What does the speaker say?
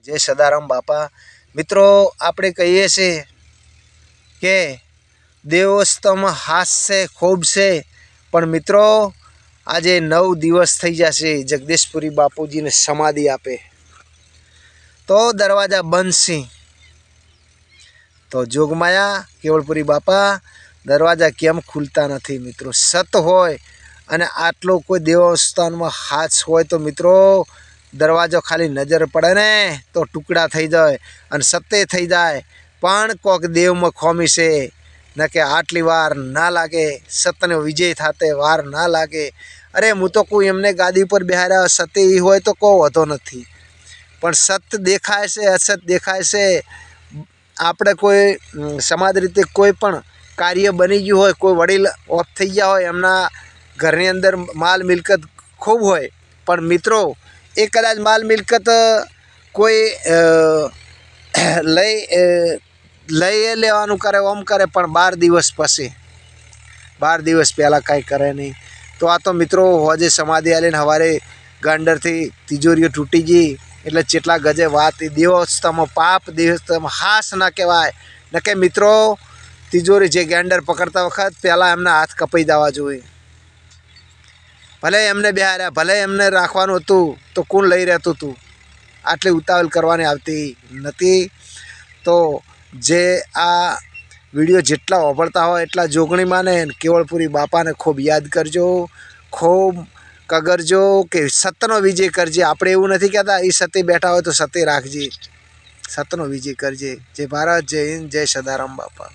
जय सदाराम बापा। मित्रों આપણે કહીએ છીએ કે દેવોત્સવમાં હાસ્ય ખૂબ છે, પણ મિત્રો આજે 9 દિવસ થઈ જશે જગદીશપુરી બાપુજીને સમાધિ આપે તો દરવાજા બંધ છે। તો જોગમાયા કેવળપુરી બાપા દરવાજા કેમ ખુલતા નથી? મિત્રો સત હોય અને આટલો કોઈ દેવસ્થાનમાં હાથ હોય તો મિત્રો દરવાજો ખાલી નજર પડે ને તો ટુકડા થઈ જાય અને સત્ય થઈ જાય, પણ કોક દેવમાં ખોમી છે ન કે આટલી વાર ના લાગે, સતનો વિજય થાતે વાર ના લાગે। અરે હું તો કોઈ એમને ગાદી પર બેહાર્યા સત્ય એ હોય તો કોઈ વધો નથી, પણ સત્ય દેખાય છે, અસત દેખાય છે। આપણે કોઈ સમાજ રીતે કોઈ પણ કાર્ય બની ગયું હોય, કોઈ વડીલ ઓફ થઈ ગયા હોય, એમના ઘરની અંદર માલ મિલકત ખૂબ હોય, પણ મિત્રો એ કદાચ માલ મિલકત કોઈ લઈ લેવાનું કરે, ઓમ કરે, પણ 12 દિવસ પછી 12 દિવસ પહેલાં કાંઈ કરે નહીં। તો આ તો મિત્રો હોજે સમાધિ આલીને સવારે ગાંડરથી તિજોરીઓ તૂટી ગઈ એટલે જેટલા ગજે વાત। દેવોત્સવમાં પાપ, દેવોત્સવમાં હાસ ના કહેવાય ન કે મિત્રો તિજોરી જે ગાંડર પકડતા વખત પહેલાં એમના હાથ કપાઈ જવા જોઈએ। ભલે એમને બેહાર્યા, ભલે એમને રાખવાનું હતું તો કોણ લઈ રહેતું હતું? આટલી ઉતાવળ કરવાની આવતી નથી। તો જે આ વિડીયો જેટલા વાપરતા હોય એટલા જોગણી માને કેવળપુરી બાપાને ખૂબ યાદ કરજો, ખૂબ કગરજો કે સતનો વિજય કરજે। આપણે એવું નથી કહેતા એ સતે બેઠા હોય તો સતે રાખજે, સતનો વિજય કરજે। જય ભારત, જય હિન્દ, જય સદારામ બાપા।